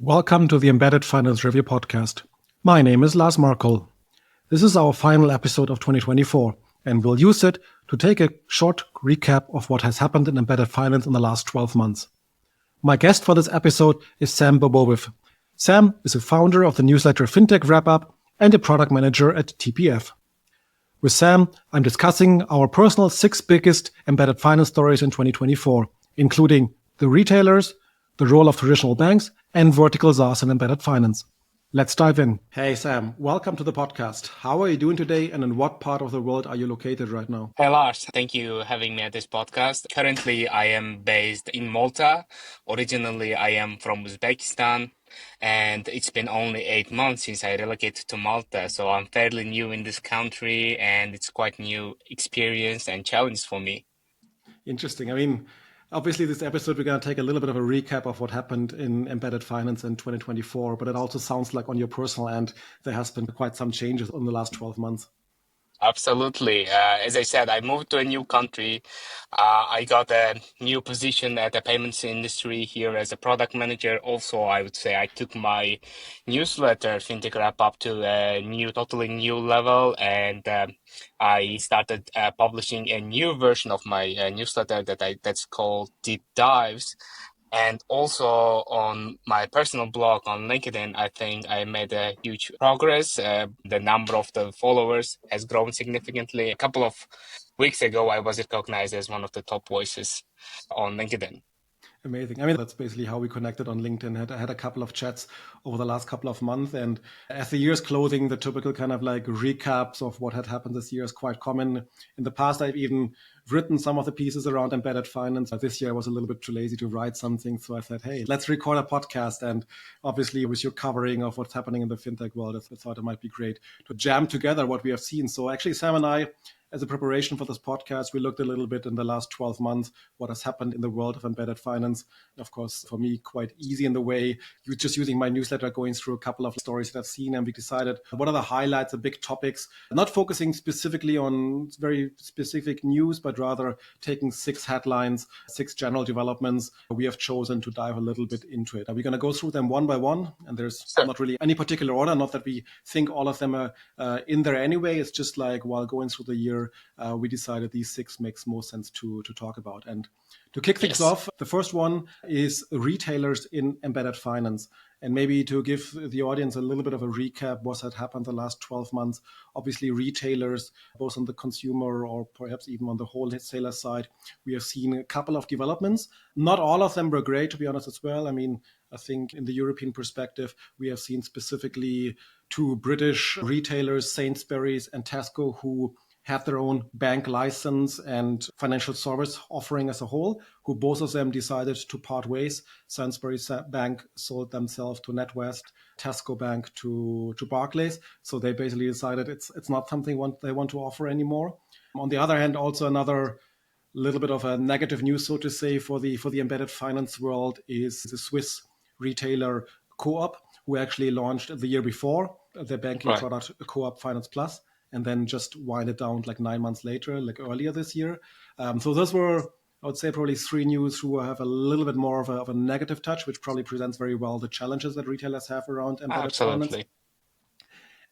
Welcome to the Embedded Finance Review podcast. My name is Lars Markol. This is our final episode of 2024, and we'll use it to take a short recap of what has happened in embedded finance in the last 12 months. My guest for this episode is Sam Boboev. Sam is a founder of the newsletter Fintech Wrap Up and a product manager at TPF. With Sam, I'm discussing our personal 6 biggest embedded finance stories in 2024, including the retailers, the role of traditional banks, and vertical SaaS and embedded finance. Let's dive in. Hey, Sam, welcome to the podcast. How are you doing today, and in what part of the world are you located right now? Hey Lars, thank you for having me at this podcast. Currently, I am based in Malta. Originally, I am from Uzbekistan, and it's been only 8 months since I relocated to Malta. So I'm fairly new in this country, and it's quite new experience and challenge for me. Interesting. Obviously, this episode, we're going to take a little bit of a recap of what happened in embedded finance in 2024, but it also sounds like on your personal end, there has been quite some changes in the last 12 months. Absolutely. As I said, I moved to a new country. I got a new position at the payments industry here as a product manager. Also, I would say I took my newsletter, Fintech Wrap Up, to a totally new level. And I started publishing a new version of my newsletter that's called Deep Dives. And also on my personal blog on LinkedIn, I think I made a huge progress. The number of the followers has grown significantly. A couple of weeks ago, I was recognized as one of the top voices on LinkedIn. Amazing. That's basically how we connected on LinkedIn. I had a couple of chats over the last couple of months. And as the year's closing, the typical kind of like recaps of what had happened this year is quite common. In the past, I've even written some of the pieces around embedded finance. This year, I was a little bit too lazy to write something. So I said, hey, let's record a podcast. And obviously, with your covering of what's happening in the fintech world, I thought it might be great to jam together what we have seen. So actually, Sam and I, as a preparation for this podcast, we looked a little bit in the last 12 months, what has happened in the world of embedded finance. Of course, for me, quite easy in the way, you just using my newsletter, going through a couple of stories that I've seen, and we decided what are the highlights, the big topics, not focusing specifically on very specific news, but rather taking 6 headlines, 6 general developments. We have chosen to dive a little bit into it. Are we going to go through them one by one? And there's not really any particular order, not that we think all of them are in there anyway. It's just like while going through the year, we decided these 6 makes more sense to talk about. And to kick things off, the first one is retailers in embedded finance. And maybe to give the audience a little bit of a recap, what had happened the last 12 months. Obviously, retailers, both on the consumer or perhaps even on the wholesaler side, we have seen a couple of developments. Not all of them were great, to be honest, as well. I think in the European perspective, we have seen specifically 2 British retailers, Sainsbury's and Tesco, who have their own bank license and financial service offering as a whole, who both of them decided to part ways. Sainsbury's Bank sold themselves to NatWest, Tesco Bank to Barclays. So they basically decided it's not something they want to offer anymore. On the other hand, also another little bit of a negative news, so to say, for the embedded finance world is the Swiss retailer Coop, who actually launched the year before their banking product, Coop Finance Plus, and then just wind it down like 9 months later, like earlier this year. So those were, I would say, probably 3 news who have a little bit more of a negative touch, which probably presents very well the challenges that retailers have around embedded finance.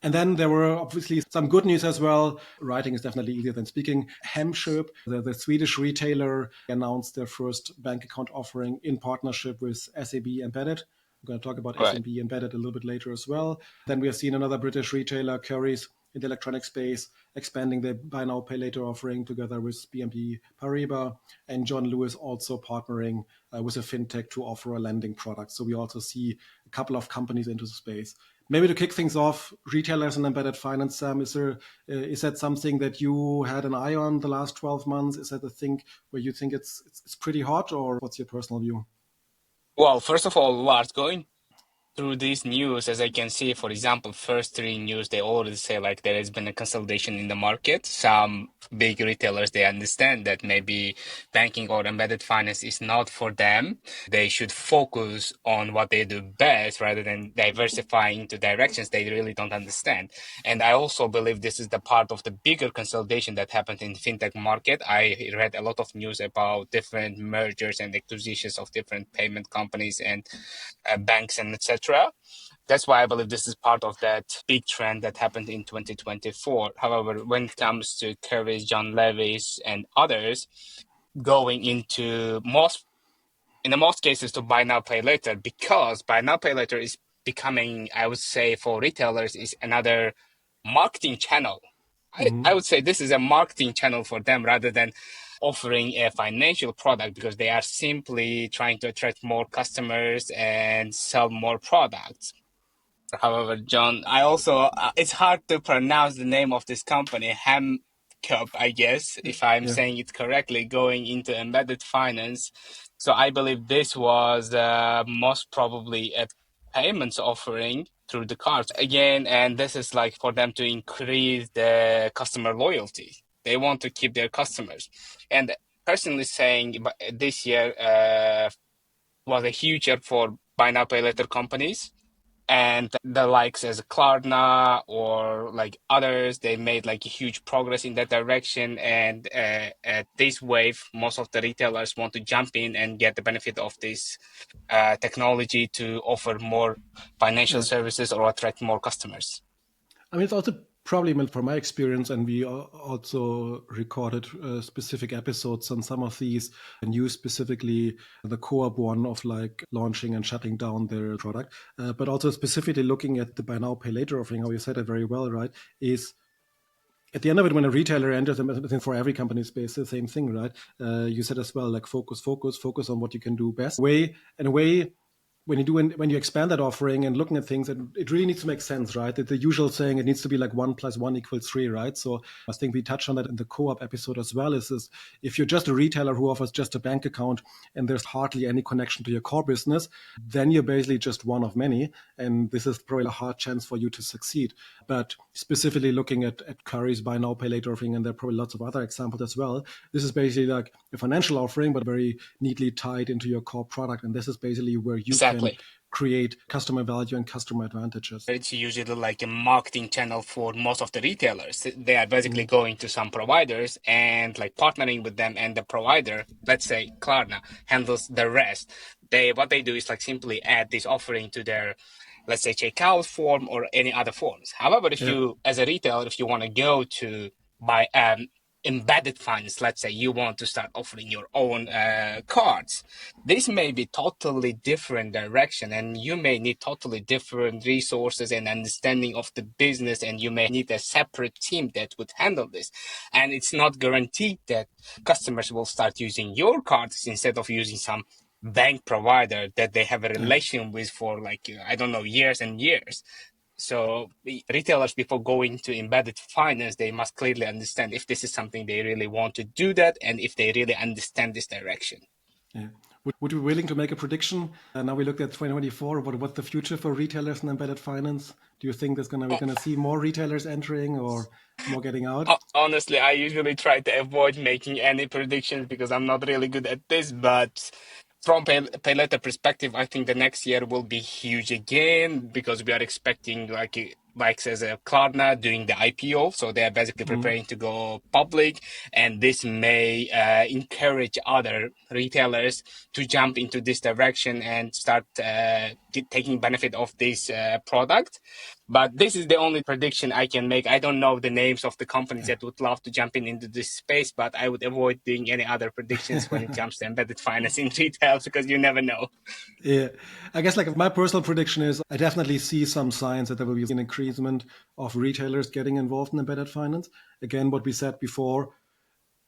And then there were obviously some good news as well. Writing is definitely easier than speaking. Hemköp, the Swedish retailer, announced their first bank account offering in partnership with SAB Embedded. I'm going to talk about SAB Embedded a little bit later as well. Then we have seen another British retailer, Currys, in the electronic space, expanding their buy now, pay later offering together with BNP Paribas, and John Lewis also partnering with a fintech to offer a lending product. So we also see a couple of companies into the space. Maybe to kick things off, retailers and embedded finance, Sam, is that something that you had an eye on the last 12 months? Is that a thing where you think it's pretty hot, or what's your personal view? Well, first of all, Lars, going through these news, as I can see, for example, first 3 news, they already say like there has been a consolidation in the market. Some big retailers, they understand that maybe banking or embedded finance is not for them. They should focus on what they do best rather than diversifying into directions they really don't understand. And I also believe this is the part of the bigger consolidation that happened in the fintech market. I read a lot of news about different mergers and acquisitions of different payment companies and banks and etc. etc. That's why I believe this is part of that big trend that happened in 2024. However, when it comes to Currys, John Levis, and others going into in the most cases to buy now, pay later, because buy now, pay later is becoming, I would say, for retailers, is another marketing channel. I would say this is a marketing channel for them rather than offering a financial product, because they are simply trying to attract more customers and sell more products. However, John, I also, it's hard to pronounce the name of this company, Cup, I guess, if I'm Yeah. saying it correctly, going into embedded finance. So I believe this was most probably a payments offering through the cards again. And this is like for them to increase the customer loyalty. They want to keep their customers. And personally saying, this year was a huge year for buy now, pay later companies, and the likes as Klarna or like others, they made like a huge progress in that direction. And at this wave, most of the retailers want to jump in and get the benefit of this technology to offer more financial Yeah. services or attract more customers. I mean, it's also probably meant from my experience, and we also recorded specific episodes on some of these, and you specifically the co-op one of like launching and shutting down their product, but also specifically looking at the buy now, pay later offering, how you said it very well, right, is at the end of it, when a retailer enters, I think for every company space, the same thing, right? You said as well, like focus on what you can do best. In a way, when you expand that offering and looking at things, it really needs to make sense, right? The usual saying, it needs to be like 1+1 = 3, right? So I think we touched on that in the co-op episode as well. Is if you're just a retailer who offers just a bank account and there's hardly any connection to your core business, then you're basically just one of many, and this is probably a hard chance for you to succeed. But specifically looking at Currys buy now, pay later offering, and there are probably lots of other examples as well. This is basically like a financial offering, but very neatly tied into your core product, and this is basically where you can Exactly. create customer value and customer advantages. It's usually like a marketing channel for most of the retailers. They are basically going to some providers and like partnering with them, and the provider, let's say Klarna, handles the rest. What they do is like simply add this offering to their, let's say, checkout form or any other forms. However, if Yeah. you, as a retailer, if you want to go to buy embedded finance, let's say you want to start offering your own cards, this may be totally different direction, and you may need totally different resources and understanding of the business, and you may need a separate team that would handle this. And it's not guaranteed that customers will start using your cards instead of using some bank provider that they have a relation with for like, I don't know, years and years. So retailers, before going to embedded finance, they must clearly understand if this is something they really want to do that, and if they really understand this direction. Yeah. Would you be willing to make a prediction? Now we looked at 2024. What's the future for retailers and embedded finance? Do you think we're gonna see more retailers entering or more getting out? Honestly, I usually try to avoid making any predictions because I'm not really good at this. But from pay later perspective, I think the next year will be huge again, because we are expecting like says Klarna doing the IPO, so they are basically preparing to go public, and this may encourage other retailers to jump into this direction and start taking benefit of this product. But this is the only prediction I can make. I don't know the names of the companies that would love to jump into this space, but I would avoid doing any other predictions when it comes to embedded finance in retail, because you never know. Yeah, I guess like my personal prediction is I definitely see some signs that there will be an increasement of retailers getting involved in embedded finance. Again, what we said before,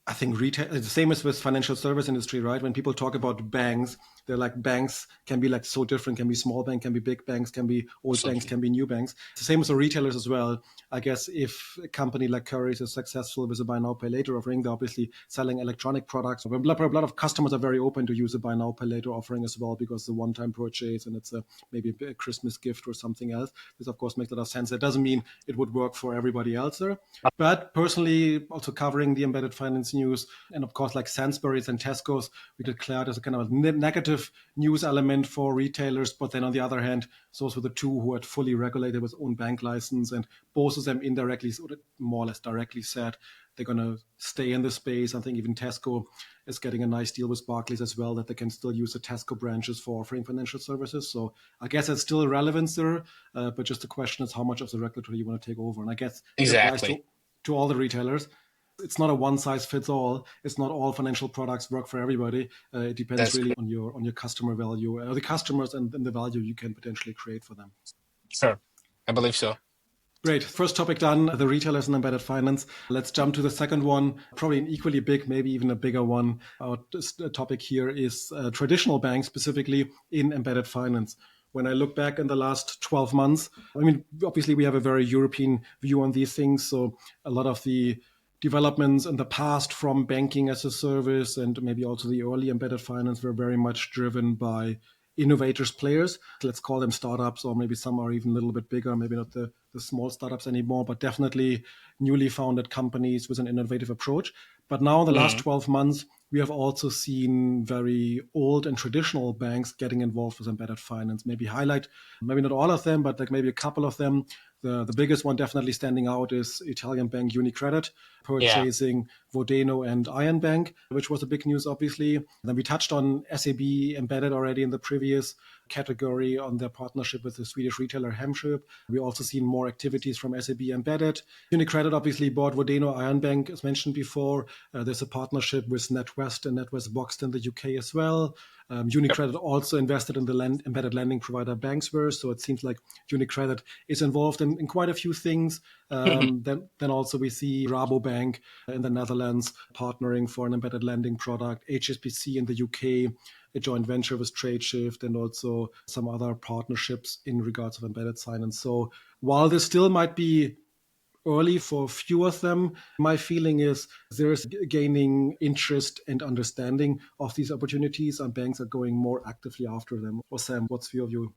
I think retail, the same as with financial service industry, right? When people talk about banks, they're like banks can be like so different, can be small bank, can be big banks, can be old banks, can be new banks. It's the same as the retailers as well. I guess if a company like Currys is successful with a buy now, pay later offering, they're obviously selling electronic products. A lot of customers are very open to use a buy now, pay later offering as well, because it's a one-time purchase and it's maybe a Christmas gift or something else. This, of course, makes a lot of sense. That doesn't mean it would work for everybody else there. But personally, also covering the embedded finance news, and of course, like Sainsbury's and Tesco's, we declared as a kind of a negative news element for retailers. But then on the other hand, those were the two who had fully regulated with own bank license, and both of them indirectly, more or less directly said they're going to stay in the space. I think even Tesco is getting a nice deal with Barclays as well, that they can still use the Tesco branches for offering financial services. So I guess it's still relevance there, but just the question is how much of the regulatory you want to take over. And I guess it applies Exactly. to all the retailers. It's not a one size fits all. It's not all financial products work for everybody. It depends That's really correct. on your customer value, the customers, and the value you can potentially create for them. Sure. I believe so. Great. First topic done, the retailers and embedded finance. Let's jump to the second one, probably an equally big, maybe even a bigger one. Our topic here is traditional banks, specifically in embedded finance. When I look back in the last 12 months, I mean, obviously we have a very European view on these things. So a lot of the developments in the past from banking as a service and maybe also the early embedded finance were very much driven by innovators players. Let's call them startups, or maybe some are even a little bit bigger, maybe not the small startups anymore, but definitely newly founded companies with an innovative approach. But now in the last Mm. 12 months, we have also seen very old and traditional banks getting involved with embedded finance. Maybe highlight, maybe not all of them, but like maybe a couple of them. The biggest one definitely standing out is Italian bank UniCredit Yeah. purchasing Vodeno and Iron Bank, which was a big news, obviously. Then we touched on SAB embedded already in the previous category on their partnership with the Swedish retailer Hemköp. We also seen more activities from SAB embedded. UniCredit obviously bought Vodeno Iron Bank, as mentioned before. There's a partnership with NatWest and NatWest Boxed in the UK as well. Yep. UniCredit also invested in the embedded lending provider Banksware, so it seems like UniCredit is involved in quite a few things. Then also we see Rabobank in the Netherlands partnering for an embedded lending product, HSBC in the UK, a joint venture with TradeShift, and also some other partnerships in regards of embedded finance. So while this still might be early for a few of them, my feeling is there is gaining interest and understanding of these opportunities, and banks are going more actively after them. Or Sam, what's your view?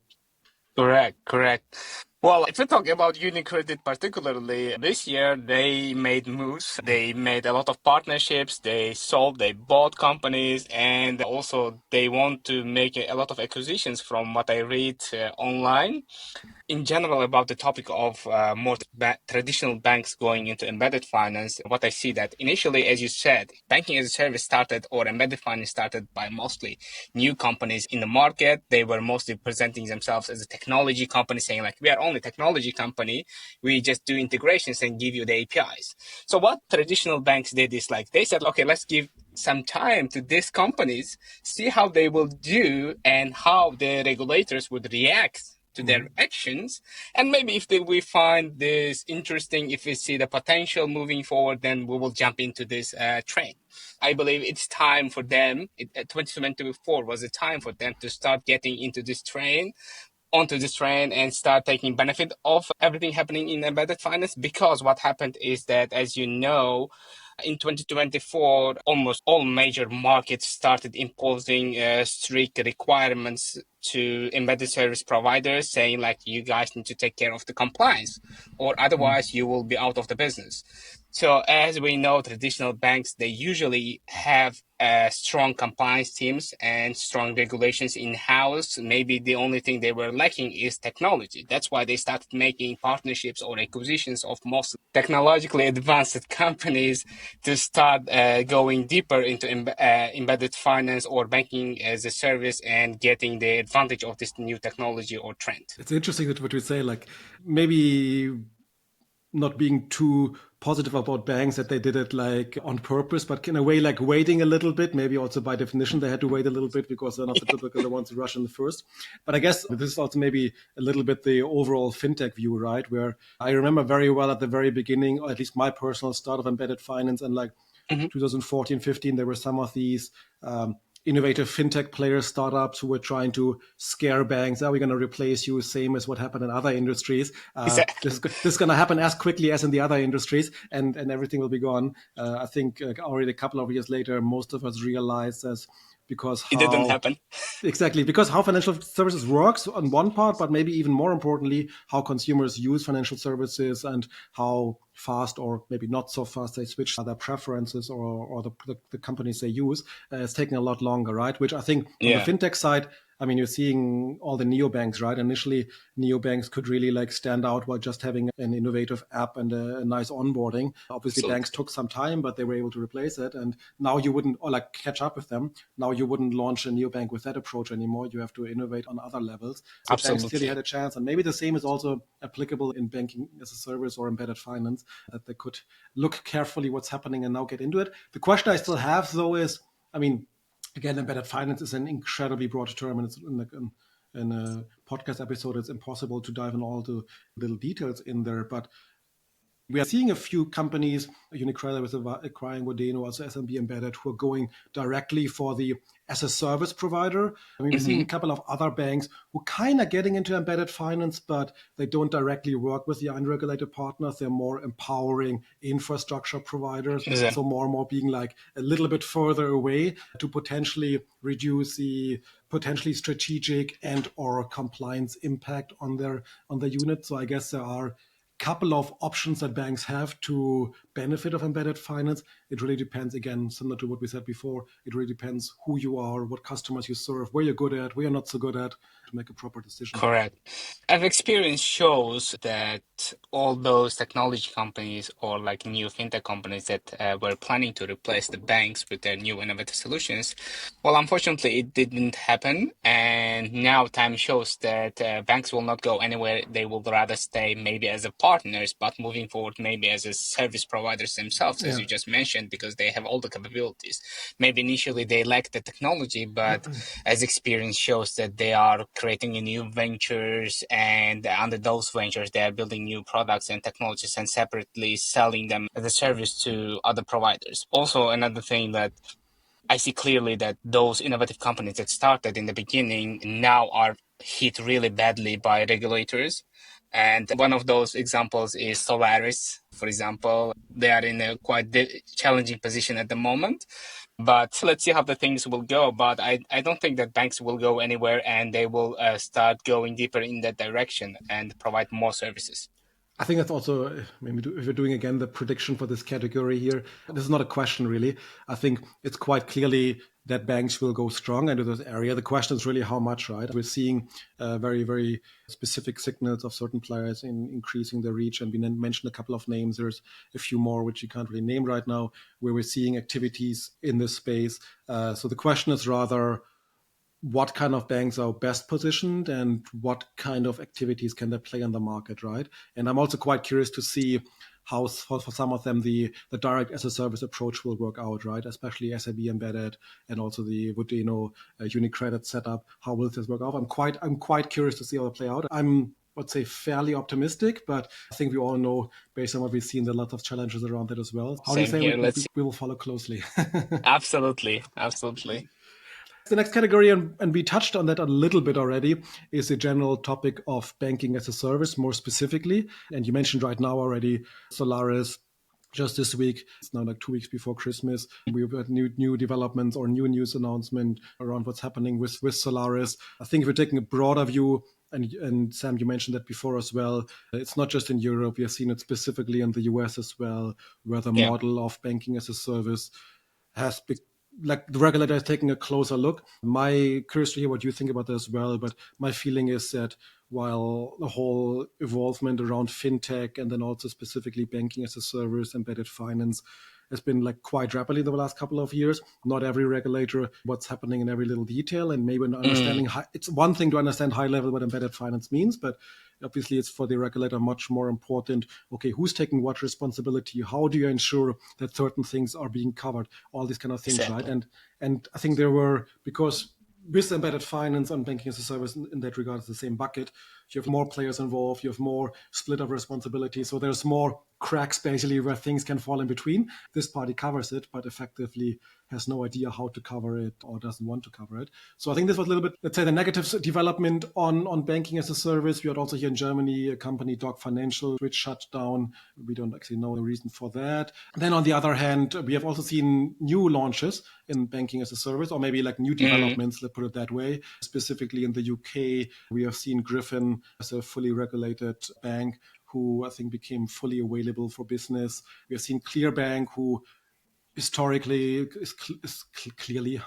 Correct, correct. Well, if we talk about UniCredit particularly, this year they made moves. They made a lot of partnerships. They sold, they bought companies, and also they want to make a lot of acquisitions from what I read online. In general, about the topic of more traditional banks going into embedded finance, what I see that initially, as you said, banking as a service started, or embedded finance started by mostly new companies in the market. They were mostly presenting themselves as a technology company, saying like, we are only technology company. We just do integrations and give you the APIs. So what traditional banks did is like, they said, okay, let's give some time to these companies, see how they will do and how the regulators would react to their actions. And maybe if we find this interesting, if we see the potential moving forward, then we will jump into this train. I believe it's time for them. 2024 was a time for them to start getting into this train, onto this train, and start taking benefit of everything happening in embedded finance. Because what happened is that, as you know, in 2024, almost all major markets started imposing strict requirements to embedded service providers, saying like, you guys need to take care of the compliance, or otherwise you will be out of the business. So as we know, traditional banks, they usually have strong compliance teams and strong regulations in-house. Maybe the only thing they were lacking is technology. That's why they started making partnerships or acquisitions of most technologically advanced companies to start going deeper into embedded finance or banking as a service and getting the advantage of this new technology or trend. It's interesting that what you say, like maybe not being too positive about banks that they did it like on purpose, but in a way like waiting a little bit. Maybe also by definition they had to wait a little bit because they're not the typical the ones who rush in first. But I guess this is also maybe a little bit the overall fintech view, right? Where I remember very well at the very beginning, or at least my personal start of embedded finance, and like 2014, 15, there were some of these innovative fintech players, startups who were trying to scare banks. Are we going to replace you? Same as what happened in other industries. This is going to happen as quickly as in the other industries, and everything will be gone. I think already a couple of years later, most of us realized as because It didn't how happen. exactly, because how financial services works on one part, but maybe even more importantly, how consumers use financial services and how fast or maybe not so fast they switch their preferences or the companies they use. It's taking a lot longer, right? Which I think on the Yeah. fintech side, I mean, you're seeing all the neobanks, right? Initially, neobanks could really like stand out while just having an innovative app and a nice onboarding. Obviously, banks Absolutely. took some time, but they were able to replace it. And now you wouldn't, or like catch up with them. Now you wouldn't launch a neobank with that approach anymore. You have to innovate on other levels. So banks clearly had Absolutely. a chance. And maybe the same is also applicable in banking as a service or embedded finance, that they could look carefully what's happening and now get into it. The question I still have, though, is, I mean, again, embedded finance is an incredibly broad term, and it's in a podcast episode, it's impossible to dive in all the little details in there. But we are seeing a few companies, UniCredit with acquiring Vodeno, also SMB Embedded, who are going directly for the as a service provider. I mean, we're seeing a couple of other banks who kind of getting into embedded finance, but they don't directly work with the unregulated partners. They're more empowering infrastructure providers. Exactly. So more and more being like a little bit further away to potentially reduce the potentially strategic and or compliance impact on their unit. So I guess there are couple of options that banks have to benefit of embedded finance. It really depends, again, similar to what we said before, it really depends who you are, what customers you serve, where you're good at, where you're not so good at, to make a proper decision. Correct. I've experience shows that all those technology companies or like new fintech companies that were planning to replace the banks with their new innovative solutions, well, unfortunately, it didn't happen. And now time shows that banks will not go anywhere. They will rather stay maybe as a partners, but moving forward, maybe as a service providers themselves, as Yeah. you just mentioned, because they have all the capabilities. Maybe initially they lack the technology, but as experience shows that they are creating a new ventures, and under those ventures, they are building new products and technologies and separately selling them as a service to other providers. Also, another thing that I see clearly that those innovative companies that started in the beginning now are hit really badly by regulators. And one of those examples is Solaris, for example. They are in a quite challenging position at the moment. But let's see how the things will go. But I don't think that banks will go anywhere, and they will start going deeper in that direction and provide more services. I think that's also, maybe if we're doing again the prediction for this category here, this is not a question really. I think it's quite clearly that banks will go strong into this area. The question is really how much, right? We're seeing very, very specific signals of certain players in increasing their reach. And we mentioned a couple of names. There's a few more, which you can't really name right now, where we're seeing activities in this space. So the question is rather, what kind of banks are best positioned and what kind of activities can they play in the market, right? And I'm also quite curious to see how for some of them the direct as a service approach will work out, right? Especially SAB embedded and also the Vodeno UniCredit setup. How will this work out? I'm quite curious to see how it play out. I'm, let's say, fairly optimistic, but I think we all know, based on what we've seen, there are lots of challenges around that as well. How do you Same say here. we, Let's we will follow closely? absolutely, absolutely. The next category, and we touched on that a little bit already, is the general topic of banking as a service, more specifically. And you mentioned right now already Solaris. Just this week, it's now like 2 weeks before Christmas, we've had new developments or new news announcement around what's happening with Solaris. I think if we're taking a broader view, and Sam, you mentioned that before as well, it's not just in Europe. We have seen it specifically in the US as well, where the Yeah. model of banking as a service has been, like, the regulator is taking a closer look. My curious to hear what you think about that as well, but my feeling is that while the whole evolvement around fintech and then also specifically banking as a service, embedded finance, has been like quite rapidly the last couple of years. Not every regulator what's happening in every little detail, and maybe understanding it's one thing to understand high level what embedded finance means, but obviously it's for the regulator much more important. Okay, who's taking what responsibility? How do you ensure that certain things are being covered? All these kind of things, right? Exactly. And I think there were, because with embedded finance and banking as a service in that regard, it's the same bucket. You have more players involved, you have more split of responsibility. So there's more cracks basically where things can fall in between. This party covers it, but effectively has no idea how to cover it or doesn't want to cover it. So I think this was a little bit, let's say, the negative development on banking as a service. We had also here in Germany a company, Dog Financial, which shut down. We don't actually know the reason for that. Then on the other hand, we have also seen new launches in banking as a service, or maybe like new developments, let's put it that way. Specifically in the UK, we have seen Griffin as a fully regulated bank who I think became fully available for business. We have seen Clearbank, who historically clearly,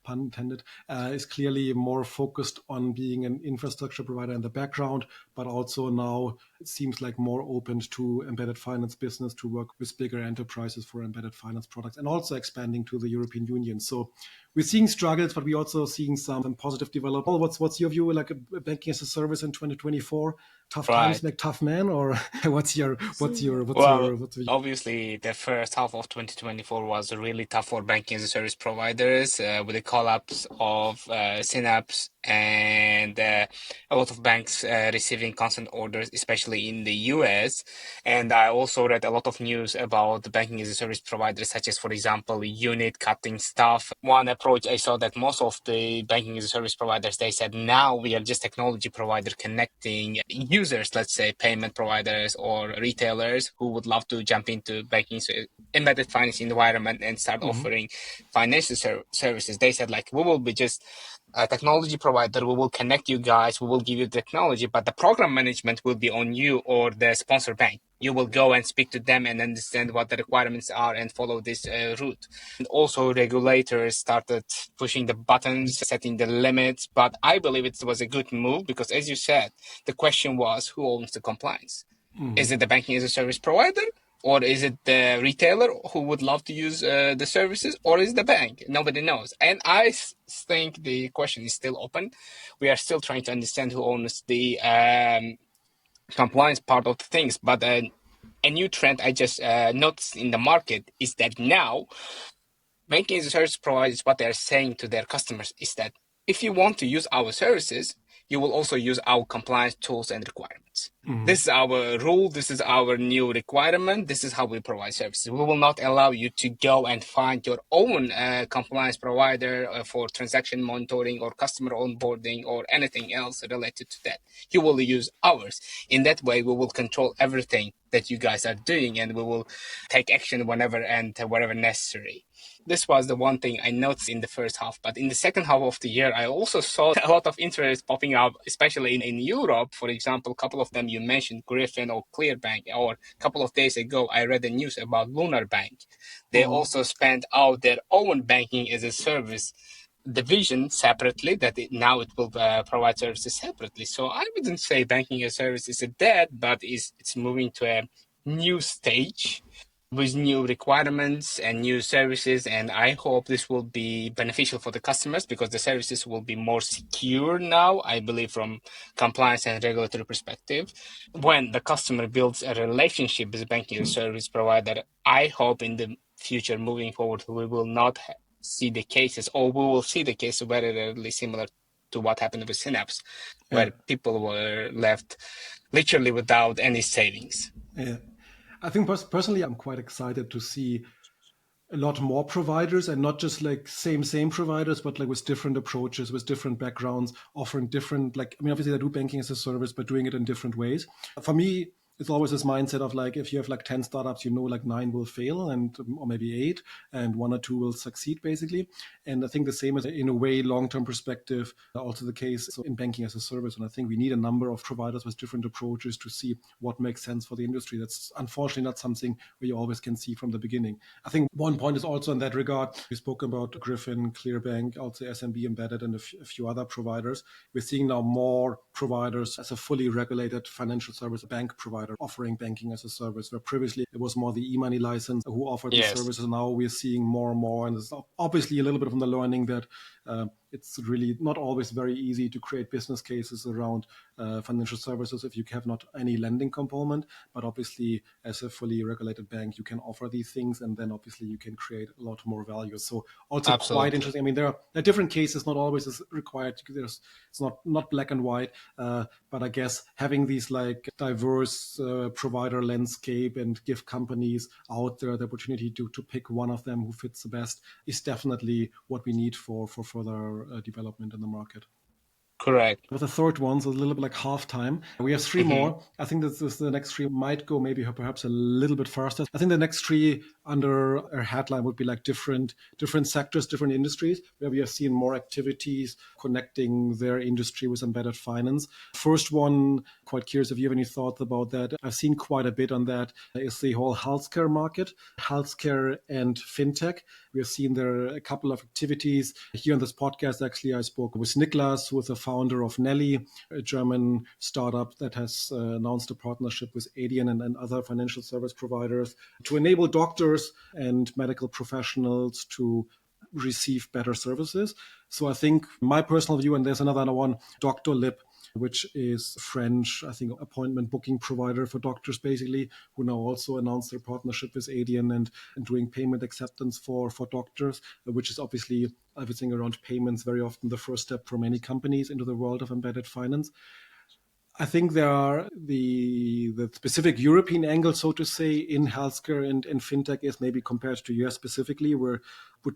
pun intended, is clearly more focused on being an infrastructure provider in the background, but also now it seems like more open to embedded finance business to work with bigger enterprises for embedded finance products and also expanding to the European Union. So we're seeing struggles, but we're also seeing some positive development. What's your view, like a banking as a service in 2024? Tough times Right. make tough men, or Well, what's your obviously, the first half of 2024 was really tough for banking as a service providers with the collapse of Synapse and a lot of banks receiving consent orders, especially in the US. And I also read a lot of news about the banking as a service providers, such as, for example, unit cutting stuff. One approach I saw that most of the banking as a service providers, they said, now we are just technology provider connecting users, let's say payment providers or retailers who would love to jump into banking, so embedded finance environment and start offering financial services. They said, like, we will be just a technology provider. We will connect you guys. We will give you technology, but the program management will be on you or the sponsor bank. You will go and speak to them and understand what the requirements are and follow this route. And also regulators started pushing the buttons, setting the limits. But I believe it was a good move because, as you said, the question was, who owns the compliance? Is it the banking as a service provider? Or is it the retailer who would love to use the services? Or is it the bank? Nobody knows. And I think the question is still open. We are still trying to understand who owns the compliance part of the things. But a new trend I just noticed in the market is that now banking as a service providers, what they're saying to their customers is that if you want to use our services, you will also use our compliance tools and requirements. This is our rule. This is our new requirement. This is how we provide services. We will not allow you to go and find your own compliance provider for transaction monitoring or customer onboarding or anything else related to that. You will use ours. In that way, we will control everything that you guys are doing, and we will take action whenever and wherever necessary. This was the one thing I noticed in the first half. But in the second half of the year, I also saw a lot of interest popping up, especially in Europe. For example, a couple of them you mentioned, Griffin or Clearbank, or a couple of days ago, I read the news about Lunar Bank. They also spent out their own banking as a service division separately, that now it will provide services separately. So I wouldn't say banking as a service is dead, but it's moving to a new stage with new requirements and new services. And I hope this will be beneficial for the customers because the services will be more secure now, I believe, from compliance and regulatory perspective. When the customer builds a relationship with a banking service provider, I hope in the future moving forward, we will not see the cases, or we will see the case very rarely similar to what happened with Synapse, where people were left literally without any savings. Yeah. I think personally, I'm quite excited to see a lot more providers and not just like same providers, but like with different approaches, with different backgrounds, offering different, like, I mean, obviously they do banking as a service, but doing it in different ways. For me, it's always this mindset of like, if you have like 10 startups, you know, like 9 will fail and, or maybe 8, and 1 or 2 will succeed basically. And I think the same is in a way, long-term perspective, also the case in banking as a service. And I think we need a number of providers with different approaches to see what makes sense for the industry. That's unfortunately not something where you always can see from the beginning. I think one point is also in that regard, we spoke about Griffin, Clearbank, also SMB Embedded, and a few other providers. We're seeing now more providers as a fully regulated financial service bank provider offering banking as a service, where previously it was more the e-money license who offered these services. Now we're seeing more and more, and it's obviously a little bit from the learning that it's really not always very easy to create business cases around financial services if you have not any lending component. But obviously, as a fully regulated bank, you can offer these things, and then obviously you can create a lot more value. So also quite interesting. I mean, there are different cases, not always is required. It's not black and white, but I guess having these like diverse provider landscape and give companies out there the opportunity to pick one of them who fits the best is definitely what we need for further development in the market. Correct. With the third one, so a little bit like half time. We have three Hmm. more. I think that the next three might go maybe perhaps a little bit faster. I think the next three under a headline would be like different sectors, different industries, where we have seen more activities connecting their industry with embedded finance. First one, quite curious if you have any thoughts about that. I've seen quite a bit on that, is the whole healthcare market, healthcare and fintech. We have seen there a couple of activities. Here on this podcast, actually, I spoke with Niklas, who is the founder of Nelly, a German startup that has announced a partnership with Adyen and other financial service providers to enable doctors and medical professionals to receive better services. So I think my personal view, and there's another one, Dr. Lip, which is French, I think, appointment booking provider for doctors, basically, who now also announced their partnership with Adyen and doing payment acceptance for doctors, which is obviously everything around payments, very often the first step for many companies into the world of embedded finance. I think there are the specific European angle, so to say, in healthcare and fintech is maybe compared to US specifically, where would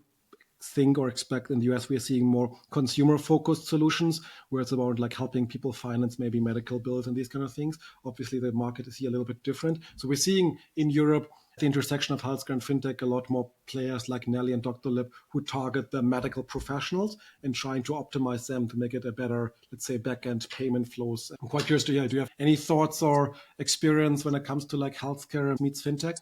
think or expect in the US we are seeing more consumer focused solutions where it's about like helping people finance maybe medical bills and these kind of things. Obviously the market is here a little bit different. So we're seeing in Europe the intersection of healthcare and fintech a lot more players like Nelly and Dr. Lip who target the medical professionals and trying to optimize them to make it a better, let's say, back-end payment flows. I'm quite curious to hear, do you have any thoughts or experience when it comes to like healthcare meets fintech?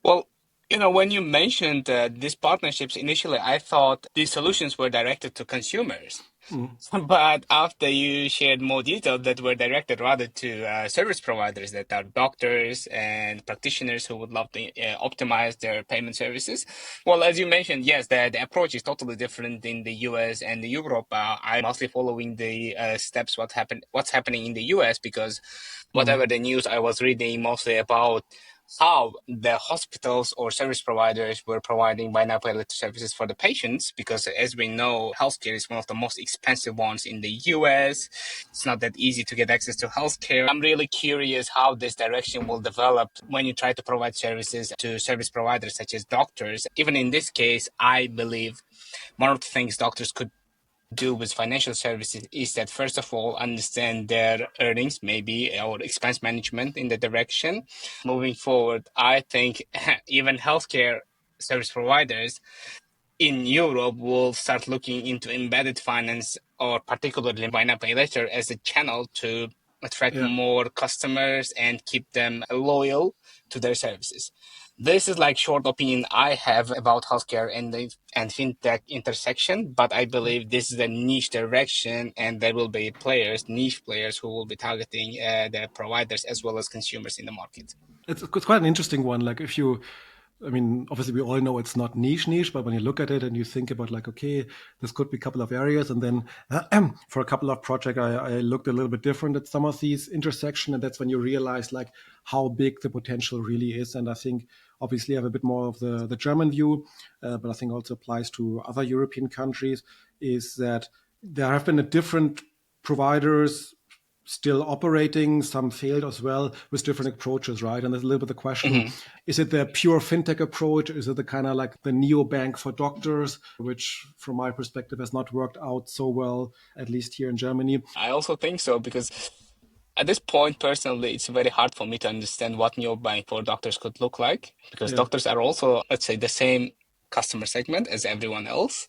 Well, when you mentioned these partnerships initially, I thought these solutions were directed to consumers. Mm. But after you shared more details that were directed rather to service providers that are doctors and practitioners who would love to optimize their payment services. Well, as you mentioned, yes, the approach is totally different in the US and Europe. I'm mostly following the steps what's happening in the US because whatever Mm. the news I was reading mostly about how the hospitals or service providers were providing buy now pay later services for the patients, because as we know, healthcare is one of the most expensive ones in the US. It's not that easy to get access to healthcare. I'm really curious how this direction will develop when you try to provide services to service providers such as doctors. Even in this case, I believe one of the things doctors could do with financial services is that first of all understand their earnings maybe or expense management in the direction. Moving forward, I think even healthcare service providers in Europe will start looking into embedded finance or particularly buy now pay later as a channel to attract Yeah. more customers and keep them loyal to their services. This is like short opinion I have about healthcare and fintech intersection, but I believe this is a niche direction, and there will be niche players, who will be targeting the providers as well as consumers in the market. It's quite an interesting one. Like if you, I mean, obviously we all know it's not niche, but when you look at it and you think about like, okay, this could be a couple of areas. And then for a couple of projects, I looked a little bit different at some of these intersection. And that's when you realize like how big the potential really is. And I think obviously I have a bit more of the German view, but I think also applies to other European countries, is that there have been a different providers still operating, some failed as well with different approaches, right? And there's a little bit the question, Mhm. is it the pure fintech approach? Is it the kind of like the neobank for doctors, which from my perspective has not worked out so well, at least here in Germany? I also think so, because at this point, personally, it's very hard for me to understand what neobank for doctors could look like, because Yeah. doctors are also, let's say, the same customer segment as everyone else.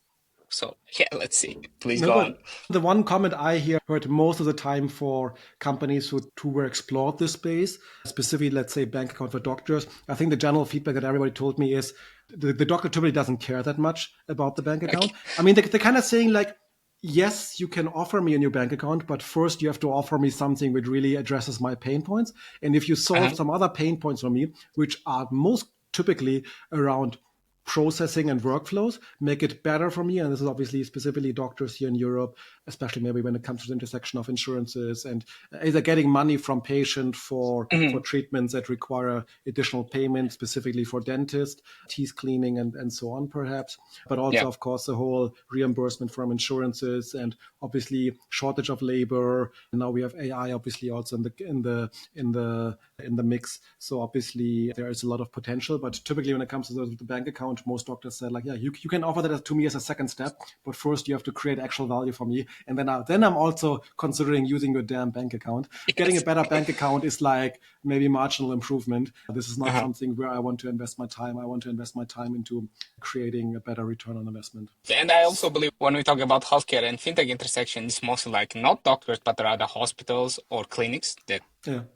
So, yeah, let's see. Please No, go on. but the one comment I heard most of the time for companies who were explored this space, specifically, let's say, bank account for doctors, I think the general feedback that everybody told me is the doctor typically doesn't care that much about the bank account. Okay. I mean, they're kind of saying like, yes, you can offer me a new bank account, but first you have to offer me something which really addresses my pain points. And if you solve Uh-huh. some other pain points for me, which are most typically around processing and workflows, make it better for me. And this is obviously specifically doctors here in Europe, especially maybe when it comes to the intersection of insurances and either getting money from patient for Mhm. treatments that require additional payment, specifically for dentist, teeth cleaning and so on, perhaps. But Yeah. also, of course, the whole reimbursement from insurances and obviously shortage of labor. And now we have AI obviously also in the mix. So obviously there is a lot of potential. But typically when it comes to the bank account, account, most doctors said like, yeah, you can offer that to me as a second step, but first you have to create actual value for me. And then I'm also considering using your damn bank account. Getting a better bank account is like maybe marginal improvement. This is not something where I want to invest my time. I want to invest my time into creating a better return on investment. And I also believe when we talk about healthcare and fintech intersection, it's mostly like not doctors, but rather hospitals or clinics that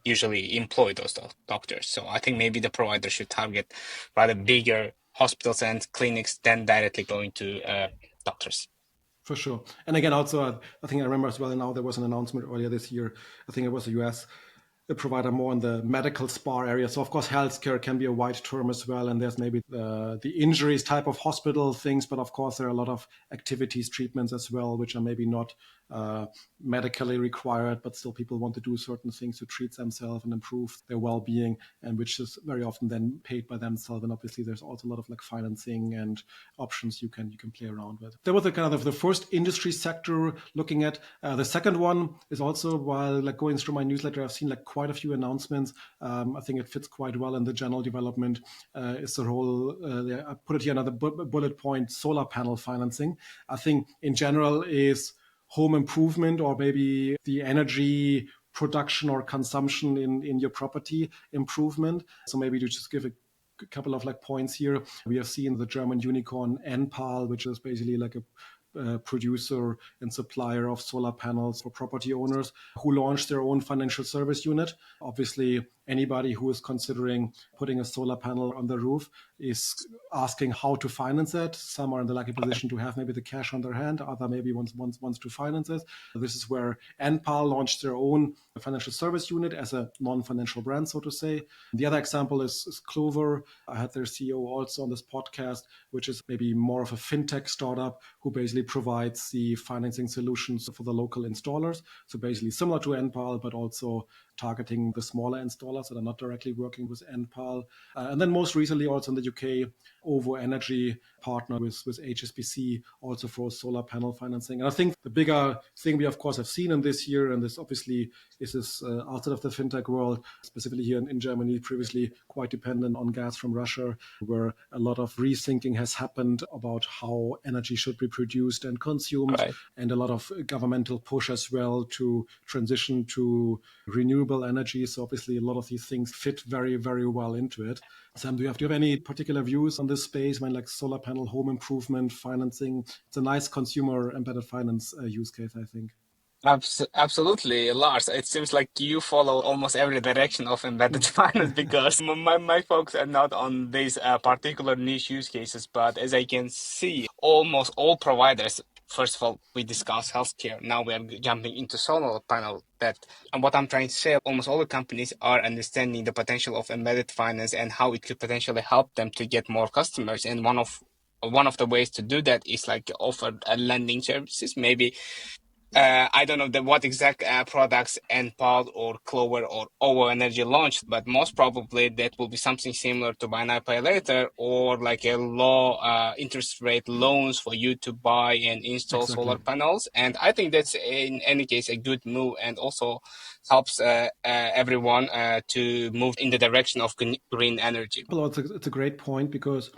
usually employ those doctors. So I think maybe the provider should target rather bigger hospitals and clinics than directly going to doctors. For sure. And again, also, I think I remember as well now there was an announcement earlier this year. I think it was the US, a provider more in the medical spa area. So of course, healthcare can be a wide term as well. And there's maybe the injuries type of hospital things, but of course there are a lot of activities, treatments as well, which are maybe not medically required, but still people want to do certain things to treat themselves and improve their well-being, and which is very often then paid by themselves. And obviously there's also a lot of like financing and options you can play around with. That was the kind of the first industry sector looking at. The second one is also, while like going through my newsletter, I've seen like quite a few announcements. I think it fits quite well in the general development. Is the whole, I put it here another bullet point, solar panel financing. I think in general is home improvement, or maybe the energy production or consumption in your property improvement. So maybe to just give a couple of like points here, we have seen the German unicorn Enpal, which is basically like a producer and supplier of solar panels for property owners, who launched their own financial service unit. Obviously, anybody who is considering putting a solar panel on the roof is asking how to finance it. Some are in the lucky position to have maybe the cash on their hand, other maybe wants to finance it. This is where Enpal launched their own financial service unit as a non-financial brand, so to say. The other example is Clover. I had their CEO also on this podcast, which is maybe more of a fintech startup who basically provides the financing solutions for the local installers. So basically similar to Enpal, but also targeting the smaller installers that are not directly working with Enpal. And then most recently also in the UK, OVO Energy partner with HSBC also for solar panel financing. And I think the bigger thing we of course have seen in this year, and this obviously is this outside of the fintech world, specifically here in Germany, previously quite dependent on gas from Russia, where a lot of rethinking has happened about how energy should be produced and consumed, and a lot of governmental push as well to transition to renewable energy. So obviously a lot of these things fit very, very well into it. Sam, do you have any particular views on this space when like solar panel, home improvement, financing? It's a nice consumer embedded finance use case, I think. Absolutely, Lars. It seems like you follow almost every direction of embedded finance, because my focus are not on these particular niche use cases, but as I can see, almost all providers. First of all, we discussed healthcare. Now we are jumping into solar panel. And what I'm trying to say, almost all the companies are understanding the potential of embedded finance and how it could potentially help them to get more customers. And one of the ways to do that is like offer lending services, maybe. I don't know what exact products Enpal or Clover or OVO Energy launched, but most probably that will be something similar to buy now, pay later, or like a low interest rate loans for you to buy and install solar panels. And I think that's in any case a good move, and also helps everyone to move in the direction of green energy. Well, it's a great point, because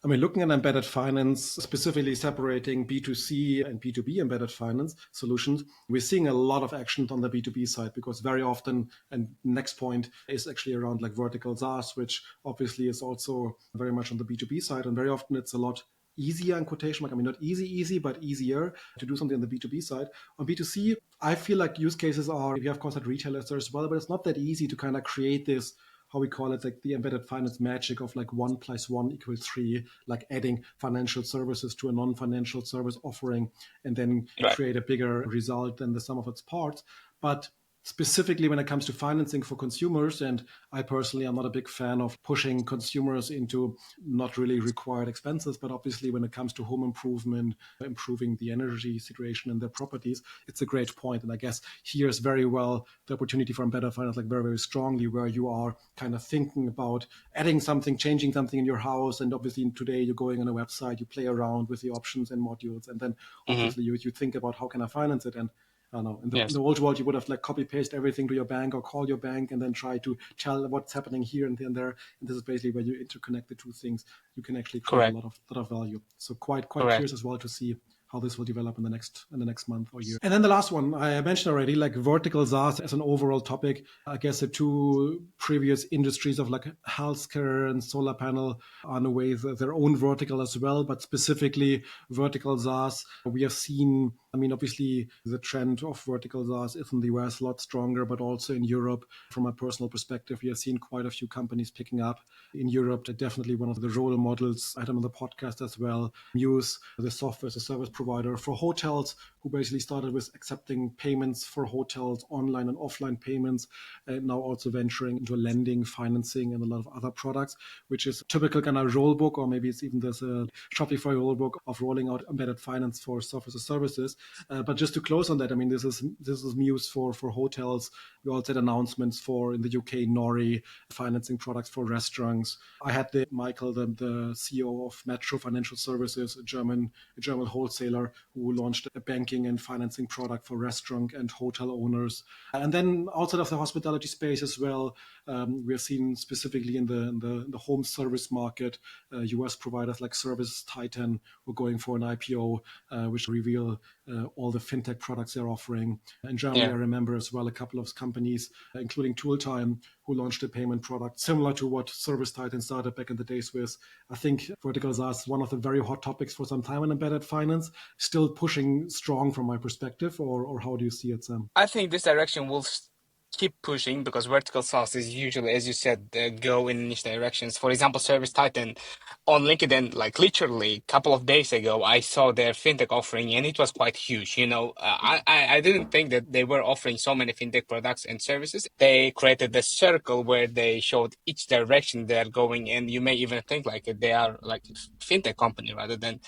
I mean, looking at embedded finance, specifically separating B2C and B2B embedded finance solutions, we're seeing a lot of action on the B2B side, because very often, and next point is actually around like vertical SaaS, which obviously is also very much on the B2B side. And very often it's a lot easier, in quotation mark, I mean, not easy, but easier to do something on the B2B side. On B2C, I feel like use cases are, we of course had retailers there as well, but it's not that easy to kind of create this, how we call it, like the embedded finance magic of like 1 + 1 = 3, like adding financial services to a non-financial service offering, and then create a bigger result than the sum of its parts. But specifically when it comes to financing for consumers, and I personally am not a big fan of pushing consumers into not really required expenses, but obviously when it comes to home improvement, improving the energy situation in their properties, it's a great point. And I guess here's very well the opportunity for embedded finance, like very, very strongly, where you are kind of thinking about adding something, changing something in your house. And obviously today you're going on a website, you play around with the options and modules, and then obviously you think about how can I finance it. And I don't know, in Yes, the old world, you would have like copy paste everything to your bank or call your bank and then try to tell what's happening here and there. And this is basically where you interconnect the two things. You can actually create a correct, lot of value. So quite correct. curious as well to see how this will develop in the next month or year. And then the last one I mentioned already, like vertical SaaS as an overall topic. I guess the two previous industries of like healthcare and solar panel are in a way their own vertical as well, but specifically vertical SaaS. We have seen, I mean, obviously the trend of vertical SaaS is in the US a lot stronger, but also in Europe. From a personal perspective, we have seen quite a few companies picking up in Europe. Definitely one of the role models. I had them on the podcast as well. Use the software as a service provider for hotels, who basically started with accepting payments for hotels, online and offline payments, and now also venturing into lending, financing, and a lot of other products, which is typical kind of role book, or maybe it's even this Shopify role book of rolling out embedded finance for software as a services. But just to close on that, I mean, this is Muse for hotels. We also had announcements for in the UK Nori financing products for restaurants. I had Michael, the CEO of Metro Financial Services, a German wholesaler who launched a banking and financing product for restaurant and hotel owners. And then outside of the hospitality space as well, we are seeing specifically in the home service market, US providers like Service Titan were going for an IPO, which reveal all the fintech products they're offering. In Germany, Yeah. I remember as well a couple of companies, including Tooltime, who launched a payment product similar to what Service Titan started back in the days with. I think vertical SaaS is one of the very hot topics for some time in embedded finance, still pushing strong from my perspective, or how do you see it, Sam? I think this direction will keep pushing because vertical SaaS is usually, as you said, go in niche directions. For example, Service Titan on LinkedIn, like literally a couple of days ago, I saw their fintech offering and it was quite huge. I didn't think that they were offering so many fintech products and services. They created a circle where they showed each direction they're going, and you may even think like they are like a fintech company rather than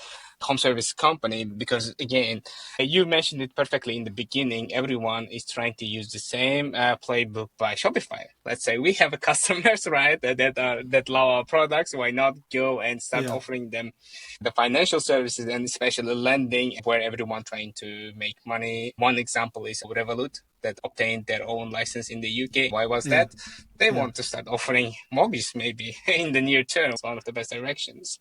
home service company because again, you mentioned it perfectly in the beginning. Everyone is trying to use the same playbook by Shopify. Let's say we have customers, right, that love our products. Why not go and start Yeah, offering them the financial services and especially lending, where everyone trying to make money? One example is Revolut that obtained their own license in the UK. Why was yeah, that? They yeah, want to start offering mortgages maybe in the near term. It's one of the best directions.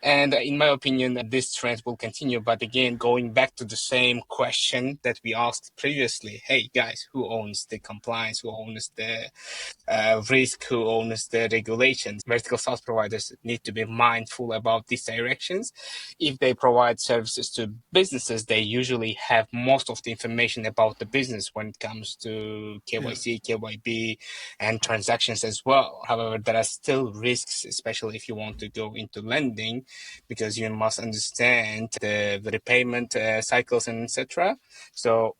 And in my opinion, this trend will continue. But again, going back to the same question that we asked previously, hey guys, who owns the compliance? Who owns the risk? Who owns the regulations? Vertical SaaS providers need to be mindful about these directions. If they provide services to businesses, they usually have most of the information about the business when it comes to yeah, KYC, KYB, and transactions as well. However, there are still risks, especially if you want to go into lending, because you must understand the repayment cycles and etc. So,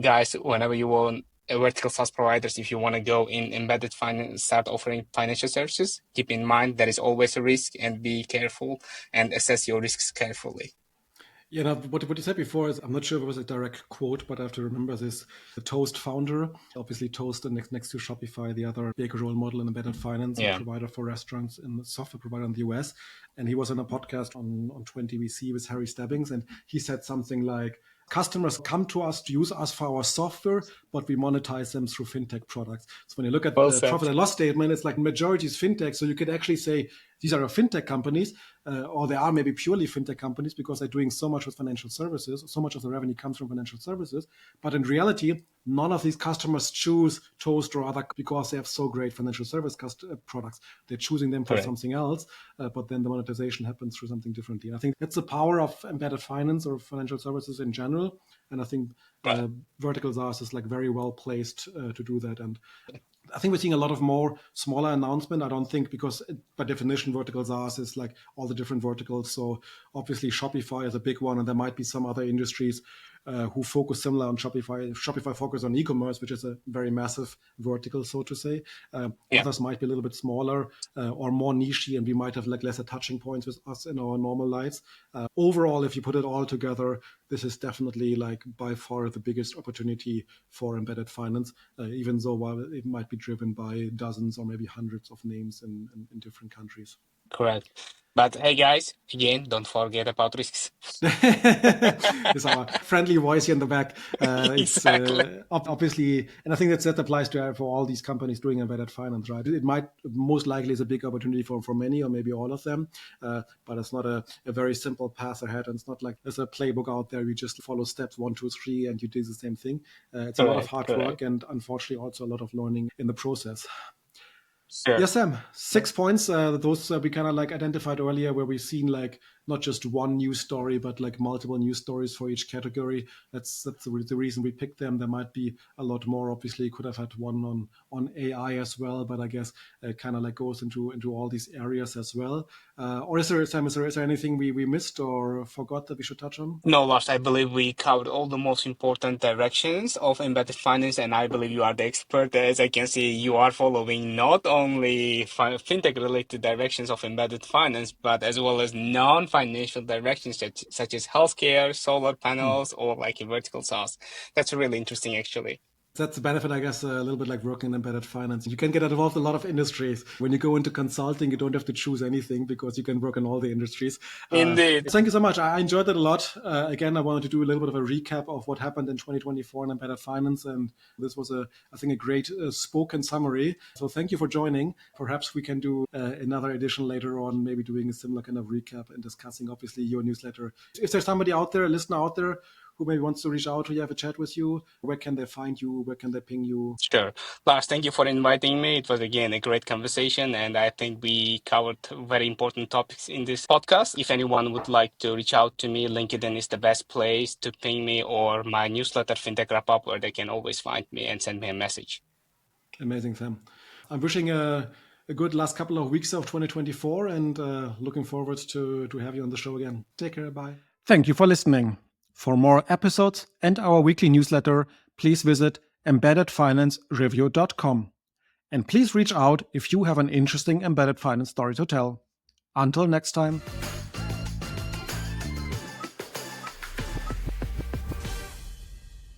guys, whenever you want vertical SaaS providers, if you want to go in embedded finance, start offering financial services, keep in mind there is always a risk and be careful and assess your risks carefully. Yeah, now, what you said before is, I'm not sure if it was a direct quote, but I have to remember this. The Toast founder, obviously Toast next to Shopify, the other big role model in embedded finance, a Yeah. provider for restaurants and software provider in the US. And he was on a podcast on 20VC with Harry Stebbings, and he said something like, customers come to us to use us for our software, but we monetize them through fintech products. So when you look at Well the said. profit and loss statement, it's like majority is fintech. So you could actually say these are fintech companies, or they are maybe purely fintech companies because they're doing so much with financial services. So much of the revenue comes from financial services. But in reality, none of these customers choose Toast or other because they have so great financial service products. They're choosing them for Correct. something else, but then the monetization happens through something differently. And I think that's the power of embedded finance or financial services in general. And I think Right. vertical SaaS is like very well placed to do that. And I think we're seeing a lot of more smaller announcement. I don't think because by definition, vertical SaaS is like all the different verticals. So obviously Shopify is a big one, and there might be some other industries who focus similar on Shopify. Shopify focus on e-commerce, which is a very massive vertical, so to say. Yeah. Others might be a little bit smaller or more nichey, and we might have like lesser touching points with us in our normal lives. Overall, if you put it all together, this is definitely like by far the biggest opportunity for embedded finance, even though while it might be driven by dozens or maybe hundreds of names in different countries. Correct. But hey, guys, again, don't forget about risks. It's our friendly voice here in the back. It's Exactly. obviously, and I think that applies to for all these companies doing embedded finance, right? It might most likely is a big opportunity for many or maybe all of them, but it's not a very simple path ahead, and it's not like there's a playbook out there. You just follow steps 1, 2, 3, and you do the same thing. It's a lot of Correct, hard correct. work, and unfortunately, also a lot of learning in the process. Sure. Yes, Sam. 6 points. Those we kind of like identified earlier, where we've seen like not just one news story, but like multiple news stories for each category. That's the reason we picked them. There might be a lot more. Obviously, could have had one on AI as well, but I guess it kind of like goes into all these areas as well. Or is there, Sam? Is there anything we missed or forgot that we should touch on? No, Lars, I believe we covered all the most important directions of embedded finance, and I believe you are the expert. As I can see, you are following not only fintech related directions of embedded finance, but as well as non-financial directions such as healthcare, solar panels, or like a vertical SaaS. That's really interesting, actually. That's the benefit, I guess, a little bit like working in embedded finance. You can get involved in a lot of industries. When you go into consulting, you don't have to choose anything because you can work in all the industries. Indeed. Thank you so much. I enjoyed it a lot. Again, I wanted to do a little bit of a recap of what happened in 2024 in embedded finance. And this was, I think, a great spoken summary. So thank you for joining. Perhaps we can do another edition later on, maybe doing a similar kind of recap and discussing, obviously, your newsletter. If there's somebody out there, a listener out there, who maybe wants to reach out to you, have a chat with you, where can they find you? Where can they ping you? Sure. Lars, thank you for inviting me. It was again a great conversation, and I think we covered very important topics in this podcast. If anyone would like to reach out to me, LinkedIn is the best place to ping me, or my newsletter, Fintech Wrap Up, where they can always find me and send me a message. Amazing, Sam. I'm wishing a good last couple of weeks of 2024 and looking forward to have you on the show again. Take care. Bye. Thank you for listening. For more episodes and our weekly newsletter, please visit embeddedfinancereview.com. And please reach out if you have an interesting embedded finance story to tell. Until next time.